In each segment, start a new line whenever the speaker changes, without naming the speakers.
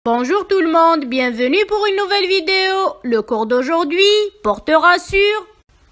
Bonjour tout le monde, bienvenue pour une nouvelle vidéo. Le cours d'aujourd'hui portera sur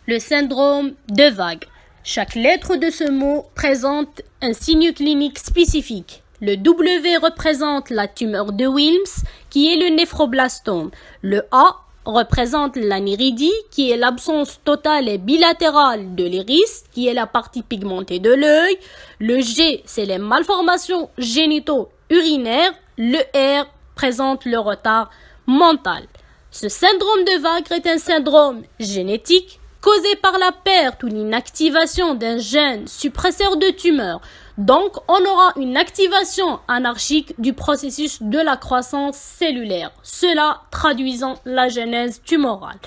le syndrome de Vague. Chaque lettre de ce mot présente un signe clinique spécifique. Le W représente la tumeur de Wilms, qui est le néphroblastome. Le A représente l'anéridie, qui est l'absence totale et bilatérale de l'iris, qui est la partie pigmentée de l'œil. Le G, c'est les malformations génito-urinaires. Le R présente le retard mental. Ce syndrome de Vague est un syndrome génétique causé par la perte ou l'inactivation d'un gène suppresseur de tumeur. Donc, on aura une activation anarchique du processus de la croissance cellulaire, cela traduisant la genèse tumorale.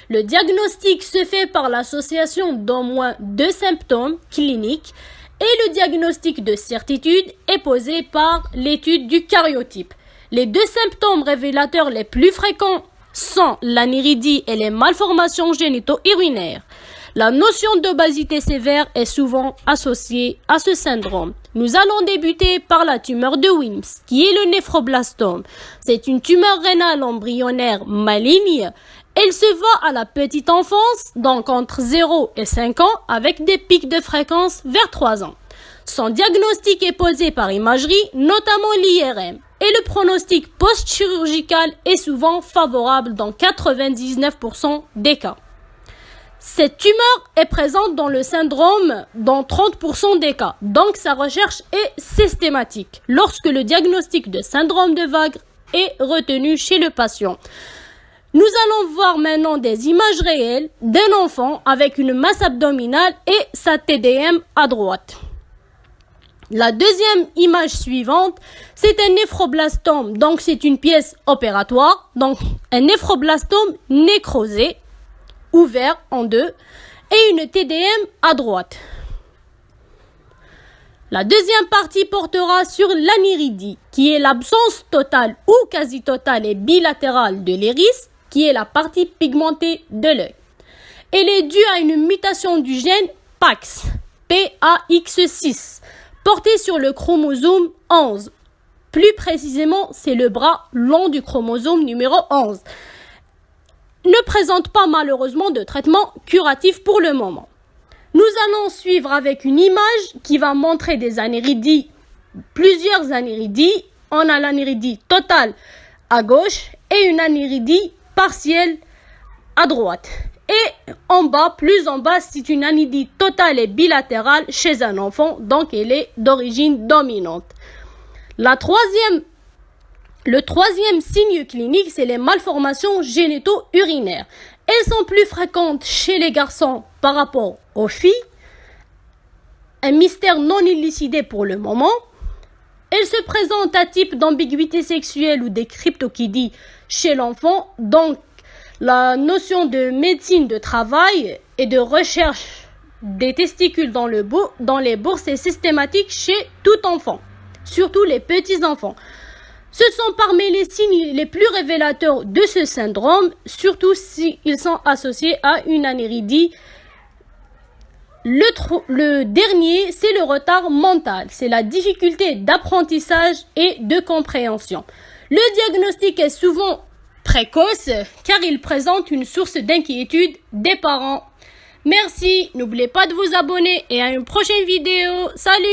Le diagnostic se fait par l'association d'au moins 2 symptômes cliniques et le diagnostic de certitude est posé par l'étude du karyotype. Les 2 symptômes révélateurs les plus fréquents sont l'anéridie et les malformations génito-urinaires. La notion d'obésité sévère est souvent associée à ce syndrome. Nous allons débuter par la tumeur de Wilms, qui est le néphroblastome. C'est une tumeur rénale embryonnaire maligne. Elle se voit à la petite enfance, donc entre 0 et 5 ans, avec des pics de fréquence vers 3 ans. Son diagnostic est posé par imagerie, notamment l'IRM. Et le pronostic post-chirurgical est souvent favorable dans 99% des cas. Cette tumeur est présente dans le syndrome dans 30% des cas, donc sa recherche est systématique lorsque le diagnostic de syndrome de Vague est retenu chez le patient. Nous allons voir maintenant des images réelles d'un enfant avec une masse abdominale et sa TDM à droite. La deuxième image suivante, c'est un néphroblastome, donc c'est une pièce opératoire, donc un néphroblastome nécrosé, ouvert en deux, et une TDM à droite. La deuxième partie portera sur l'anéridie, qui est l'absence totale ou quasi totale et bilatérale de l'iris, qui est la partie pigmentée de l'œil. Elle est due à une mutation du gène PAX, PAX6, porté sur le chromosome 11. Plus précisément, c'est le bras long du chromosome numéro 11. Ne présente pas malheureusement de traitement curatif pour le moment. Nous allons suivre avec une image qui va montrer des anéridie, plusieurs anéridie. On a l'anéridie totale à gauche et une anéridie partielle à droite. Et en bas, plus en bas, c'est une anéridie totale et bilatérale chez un enfant, donc elle est d'origine dominante. Le troisième signe clinique, c'est les malformations génito-urinaires. Elles sont plus fréquentes chez les garçons par rapport aux filles. Un mystère non élucidé pour le moment. Elles se présentent à type d'ambiguïté sexuelle ou des cryptochidie chez l'enfant, donc la notion de médecine de travail et de recherche des testicules dans les bourses est systématique chez tout enfant, surtout les petits-enfants. Ce sont parmi les signes les plus révélateurs de ce syndrome, surtout s'ils sont associés à une anéridie. Le dernier, c'est le retard mental, c'est la difficulté d'apprentissage et de compréhension. Le diagnostic est souvent précoce car il présente une source d'inquiétude des parents. Merci, n'oubliez pas de vous abonner et à une prochaine vidéo. Salut!